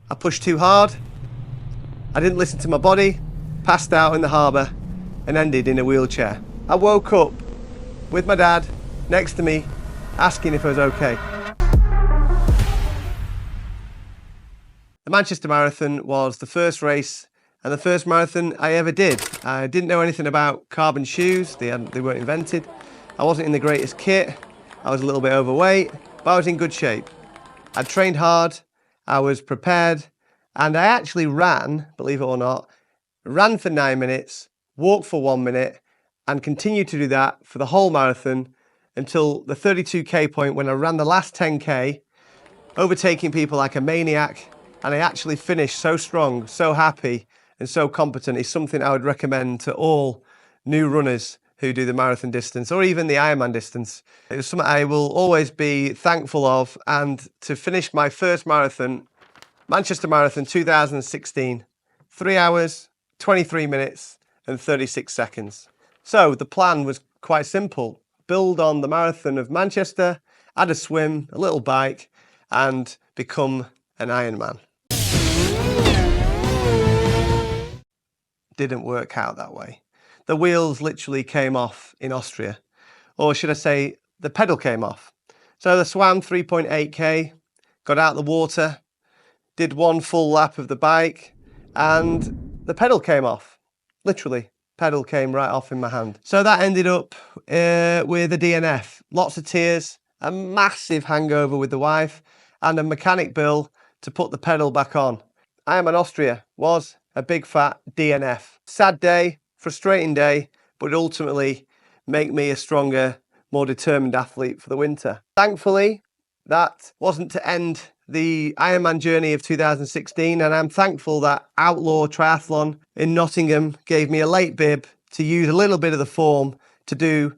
I pushed too hard, I didn't listen to my body, passed out in the harbour and ended in a wheelchair. I woke up with my dad next to me asking if I was okay. The Manchester Marathon was the first race and the first marathon I ever did. I didn't know anything about carbon shoes, they weren't invented. I wasn't in the greatest kit, I was a little bit overweight, but I was in good shape. I trained hard, I was prepared, and I actually ran, believe it or not, ran for 9 minutes, walked for 1 minute, and continued to do that for the whole marathon until the 32k point when I ran the last 10k, overtaking people like a maniac, and I actually finished so strong, so happy, and so competent. It's something I would recommend to all new runners who do the marathon distance or even the Ironman distance. It was something I will always be thankful of, and to finish my first marathon, Manchester Marathon 2016, 3 hours, 23 minutes and 36 seconds. So the plan was quite simple. Build on the Marathon of Manchester, add a swim, a little bike, and become an Ironman. Didn't work out that way. The wheels literally came off in Austria, or should I say the pedal came off. So I swam 3.8k, got out the water, did one full lap of the bike, and the pedal came off. Literally, pedal came right off in my hand. So that ended up with a DNF. Lots of tears, a massive hangover with the wife, and a mechanic bill to put the pedal back on. Ironman Austria was a big fat DNF. Sad day, frustrating day, but ultimately make me a stronger, more determined athlete for the winter. Thankfully, that wasn't to end the Ironman journey of 2016, and I'm thankful that Outlaw Triathlon in Nottingham gave me a late bib to use a little bit of the form to do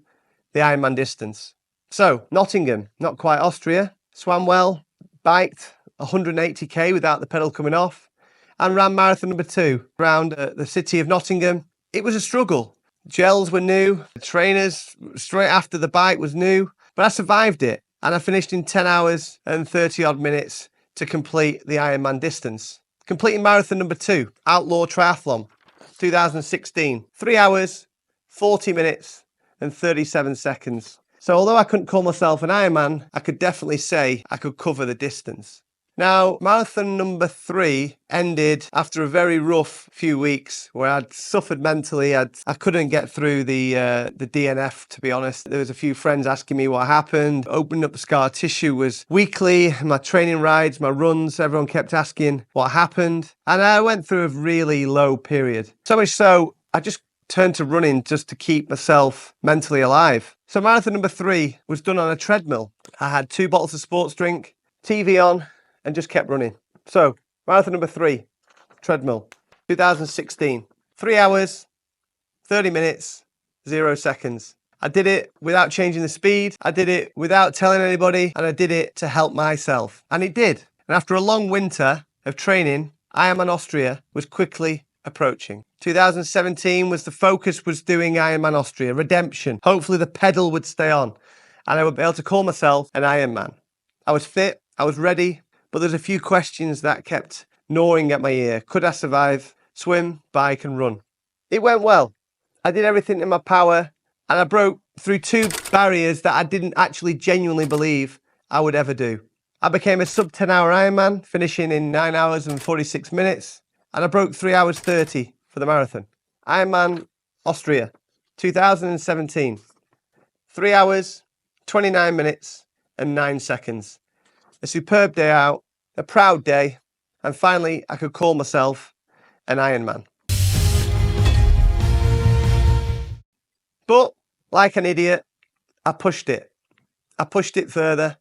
the Ironman distance. So, Nottingham, not quite Austria, swam well, biked 180k without the pedal coming off, and ran marathon number 2 around the city of Nottingham. It was a struggle. Gels were new, the trainers straight after the bike was new, but I survived it. And I finished in 10 hours and 30 odd minutes to complete the Ironman distance. Completing marathon number 2, Outlaw Triathlon, 2016. 3 hours, 40 minutes and 37 seconds. So although I couldn't call myself an Ironman, I could definitely say I could cover the distance. Now, marathon number 3 ended after a very rough few weeks where I'd suffered mentally. I couldn't get through the DNF, to be honest. There was a few friends asking me what happened. Opening up the scar tissue was weekly. My training rides, my runs, everyone kept asking what happened. And I went through a really low period. So much so, I just turned to running just to keep myself mentally alive. So marathon number 3 was done on a treadmill. I had 2 bottles of sports drink, TV on, and just kept running. So, marathon number 3, treadmill, 2016. 3 hours, 30 minutes, 0 seconds. I did it without changing the speed. I did it without telling anybody, and I did it to help myself. And it did. And after a long winter of training, Ironman Austria was quickly approaching. 2017 was the focus, was doing Ironman Austria, redemption. Hopefully the pedal would stay on and I would be able to call myself an Ironman. I was fit, I was ready, but there's a few questions that kept gnawing at my ear. Could I survive? Swim, bike and run. It went well. I did everything in my power and I broke through 2 barriers that I didn't actually genuinely believe I would ever do. I became a sub 10 hour Ironman, finishing in 9 hours and 46 minutes. And I broke 3 hours 30 for the marathon. Ironman Austria, 2017. 3 hours, 29 minutes and 9 seconds. A superb day out, a proud day, and finally I could call myself an Ironman. But, like an idiot, I pushed it. I pushed it further,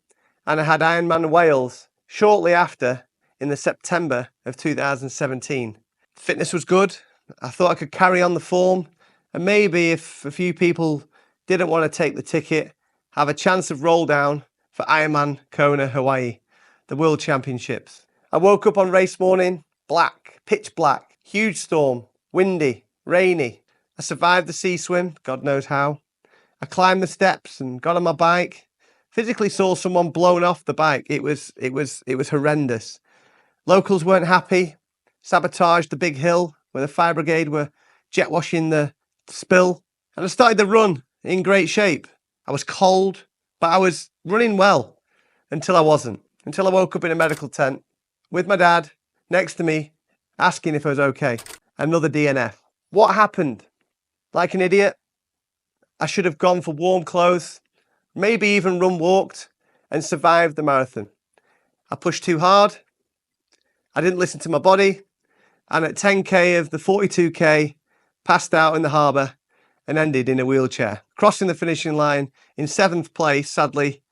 and I had Ironman Wales shortly after in the September of 2017. Fitness was good. I thought I could carry on the form, and maybe if a few people didn't want to take the ticket, have a chance of roll down for Ironman Kona, Hawaii, the World Championships. I woke up on race morning, black, pitch black, huge storm, windy, rainy. I survived the sea swim, God knows how. I climbed the steps and got on my bike. Physically saw someone blown off the bike. It was horrendous. Locals weren't happy, sabotaged the big hill where the fire brigade were jet washing the spill, and I started the run in great shape. I was cold, but I was running well until I wasn't, until I woke up in a medical tent with my dad next to me asking if I was okay. Another DNF. What happened? Like an idiot, I should have gone for warm clothes, maybe even walked and survived the marathon. I pushed too hard. I didn't listen to my body. And at 10k of the 42k, passed out in the harbour and ended in a wheelchair. Crossing the finishing line in 7th place, sadly.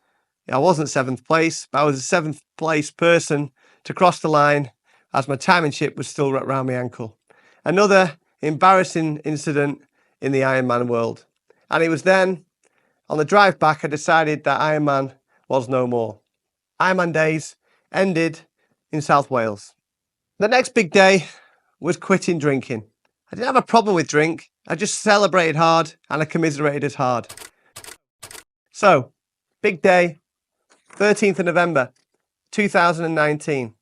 I wasn't 7th place, but I was the 7th place person to cross the line as my timing chip was still wrapped around my ankle. Another embarrassing incident in the Ironman world. And it was then, on the drive back, I decided that Ironman was no more. Ironman days ended in South Wales. The next big day was quitting drinking. I didn't have a problem with drink. I just celebrated hard and I commiserated as hard. So, big day, 13th of November, 2019.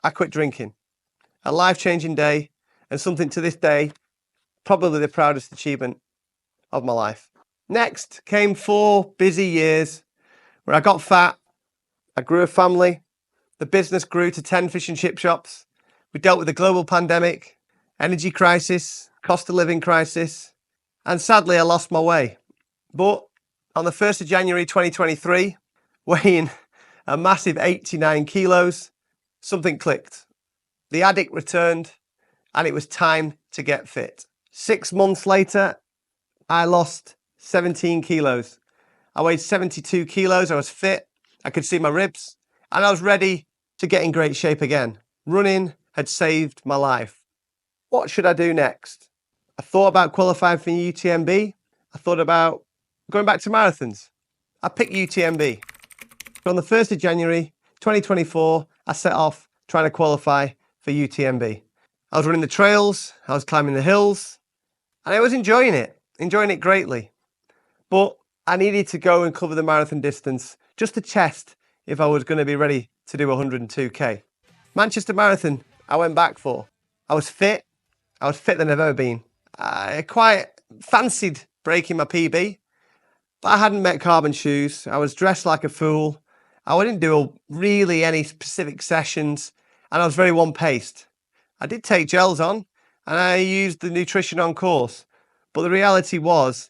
I quit drinking. A life-changing day and something to this day, probably the proudest achievement of my life. Next came 4 busy years where I got fat, I grew a family, the business grew to 10 fish and chip shops, we dealt with the global pandemic, energy crisis, cost of living crisis, and sadly I lost my way. But on the 1st of January 2023, weighing a massive 89 kilos, something clicked. The addict returned and it was time to get fit. 6 months later, I lost 17 kilos. I weighed 72 kilos, I was fit, I could see my ribs, and I was ready to get in great shape again. Running had saved my life. What should I do next? I thought about qualifying for UTMB. I thought about going back to marathons. I picked UTMB. So on the 1st of January 2024, I set off trying to qualify for UTMB. I was running the trails, I was climbing the hills, and I was enjoying it greatly. But I needed to go and cover the marathon distance just to test if I was going to be ready to do 102k. Manchester Marathon, I went back for. I was fitter than I've ever been. I quite fancied breaking my PB, but I hadn't met carbon shoes. I was dressed like a fool. I didn't do really any specific sessions, and I was very one-paced. I did take gels on, and I used the nutrition on course, but the reality was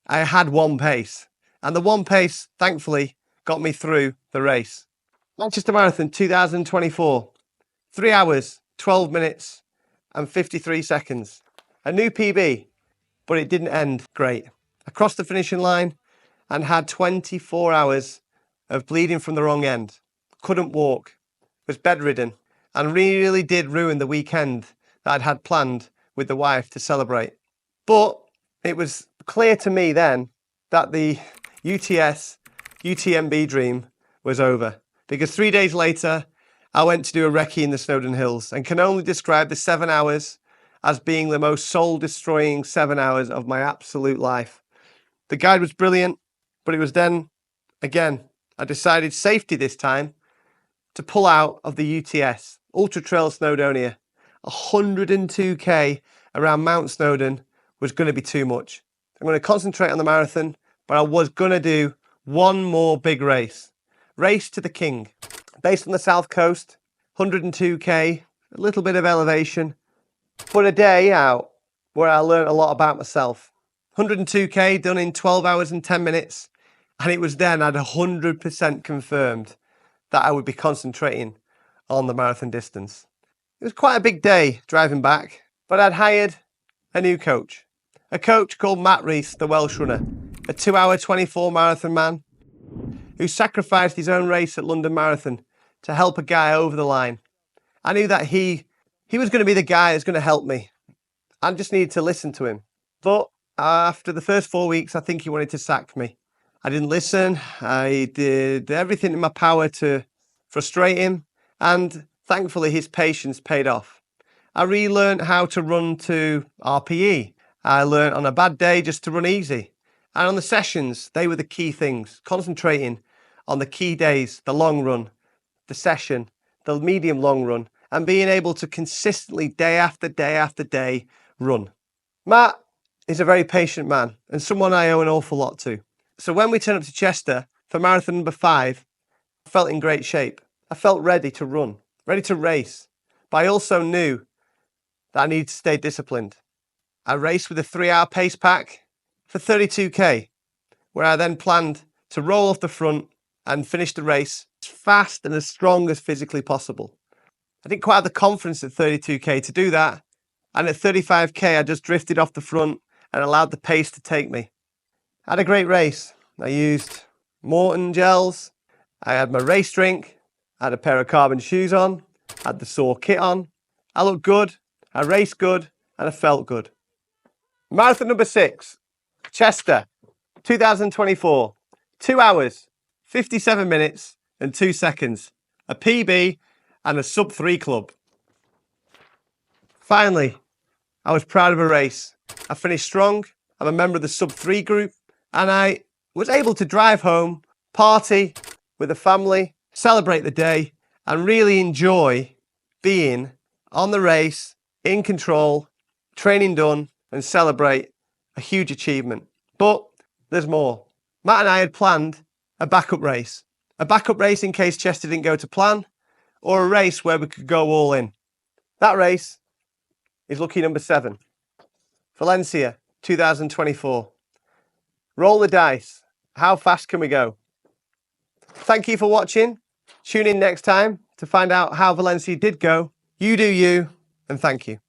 I had one pace, and the one pace, thankfully, got me through the race. Manchester Marathon 2024, 3 hours, 12 minutes and 53 seconds. A new PB, but it didn't end great. I crossed the finishing line and had 24 hours of bleeding from the wrong end. Couldn't walk, was bedridden, and really did ruin the weekend that I'd had planned with the wife to celebrate. But it was clear to me then that the UTMB dream was over, because 3 days later, I went to do a recce in the Snowdon Hills and can only describe the 7 hours as being the most soul-destroying 7 hours of my absolute life. The guide was brilliant, but it was then, again, I decided safety this time to pull out of the UTS, Ultra Trail Snowdonia. 102k around Mount Snowdon was going to be too much. I'm going to concentrate on the marathon, but I was going to do one more big race. Race to the King. Based on the south coast, 102k, a little bit of elevation, but a day out where I learned a lot about myself. 102k done in 12 hours and 10 minutes, and it was then I'd 100% confirmed that I would be concentrating on the marathon distance. It was quite a big day driving back, but I'd hired a new coach. A coach called Matt Rees, the Welsh runner, a 2-hour 24 marathon man who sacrificed his own race at London Marathon to help a guy over the line. I knew that he was going to be the guy that's going to help me. I just needed to listen to him. But after the first 4 weeks, I think he wanted to sack me. I didn't listen. I did everything in my power to frustrate him. And thankfully, his patience paid off. I relearned how to run to RPE. I learned on a bad day just to run easy. And on the sessions, they were the key things. Concentrating on the key days, the long run, the session, the medium long run, and being able to consistently, day after day after day, run. Matt is a very patient man and someone I owe an awful lot to. So when we turned up to Chester for marathon number 5, I felt in great shape. I felt ready to run, ready to race. But I also knew that I needed to stay disciplined. I raced with a 3-hour pace pack for 32k, where I then planned to roll off the front and finish the race as fast and as strong as physically possible. I didn't quite have the confidence at 32k to do that, and at 35k I just drifted off the front and allowed the pace to take me. I had a great race. I used Morton gels, I had my race drink, I had a pair of carbon shoes on, I had the Soar kit on. I looked good, I raced good, and I felt good. Marathon number 6, Chester, 2024. 2 hours, 57 minutes and 2 seconds. A PB and a sub 3 club. Finally, I was proud of a race. I finished strong. I'm a member of the sub 3 group, and I was able to drive home, party with the family, celebrate the day, and really enjoy being on the race, in control, training done, and celebrate a huge achievement. But there's more. Matt and I had planned a backup race in case Chester didn't go to plan, or a race where we could go all in. That race is lucky number 7, Valencia, 2024. Roll the dice. How fast can we go? Thank you for watching. Tune in next time to find out how Valencia did go. You do you, and thank you.